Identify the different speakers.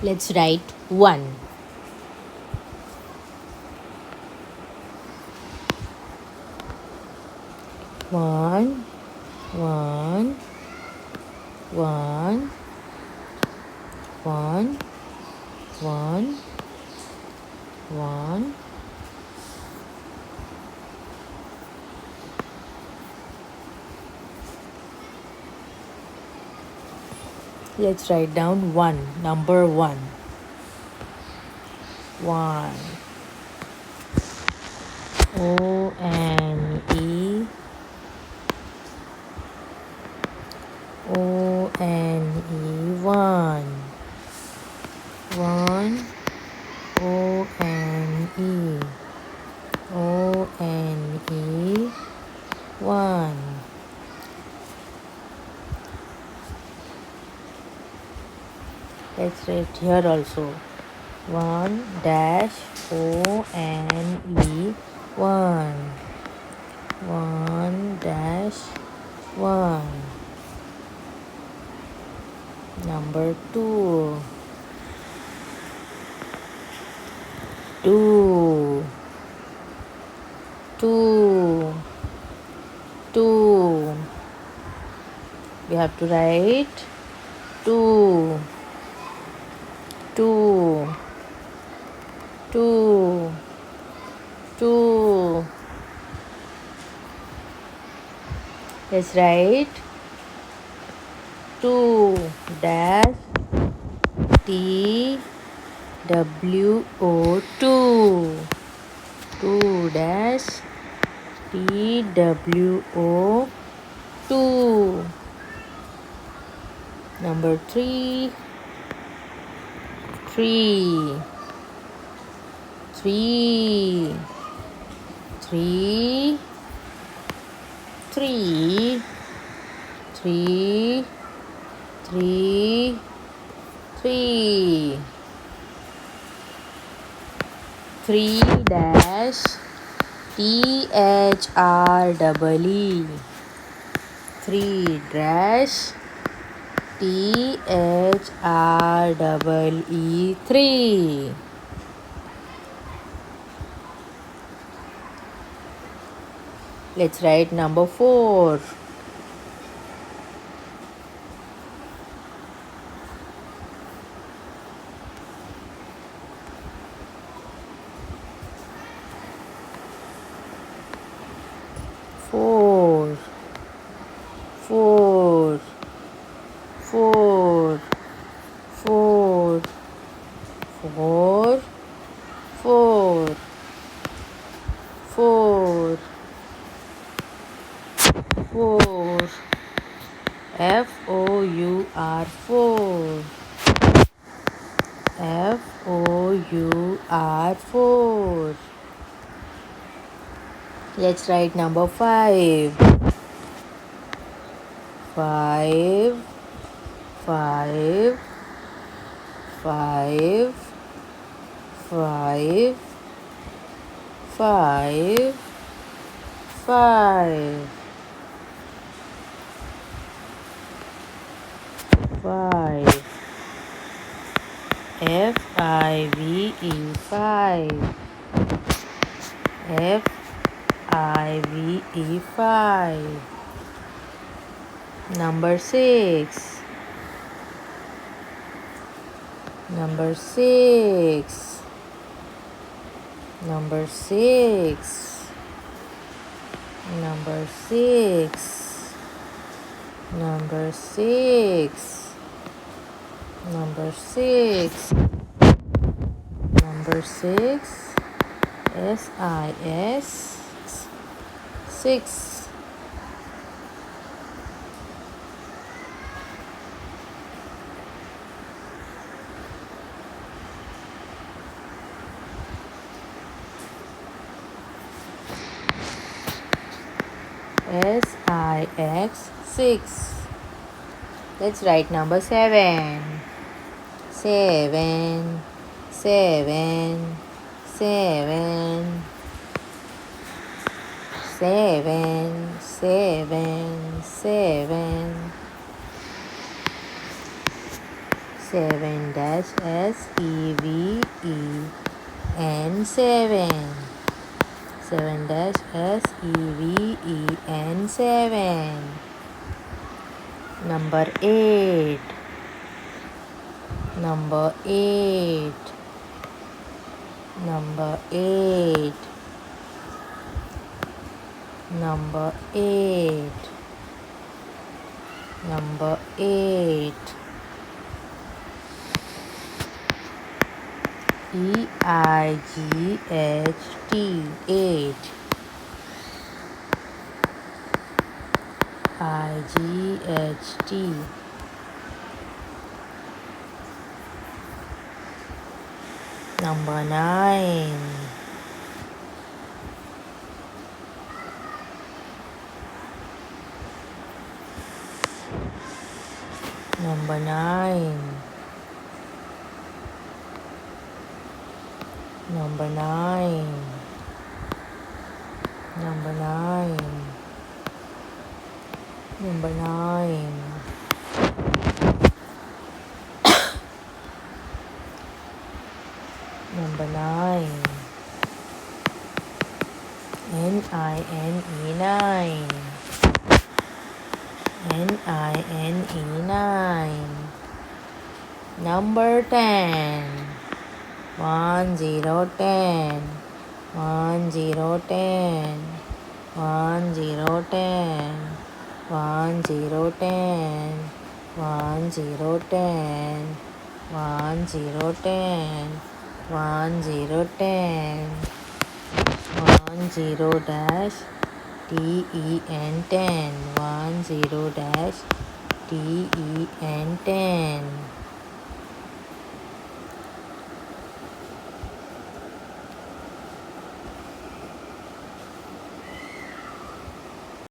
Speaker 1: Let's write 1. One, one, one, one, one, one. Let's write down 1, number 1. 1. O-N-E, O-N-E, 1. 1, O-N-E, O-N-E, 1. Let's write here also. 1 dash O-N-E, 1. 1 dash 1. Number 2. 2. 2. 2. We have to write 2. 2. 2. 2. Let's write 2 dash T W O 2. 2 dash T W O 2. Number 3. 3. 3. 3. 3. 3. 3. 3. 3 dash THREE. 3 dash THREE 3. Let's write number 4. 4. 4. 4. 4. 4. 4. 4. 4. F-O-U-R 4. F-O-U-R 4. Let's write number 5. 5. 5. 5. 5. 5. 5. 5. F-I-V-E 5. F-I-V-E 5. Number 6. Number 6. Number 6. Number 6. Number 6. Number 6. Number 6. S-I-S 6. S-I-X 6. Let's write number 7. 7. 7. 7. 7. 7. 7. seven dash SEVEN, seven. Seven dash SEVEN, seven. Number eight. Number eight. Number eight. Number eight. Number eight. EIGHT, eight. IGHT. Number nine. Number nine. Number nine. Number nine. Number nine. Number nine. NINE, nine. NINE, nine. Number 10. 10, 10. 10, 10. 10, 10. 10, 10. 10, 10. 10, 10. 10, 10. 10 dash TEN, 10. 10 dash TEN, 10.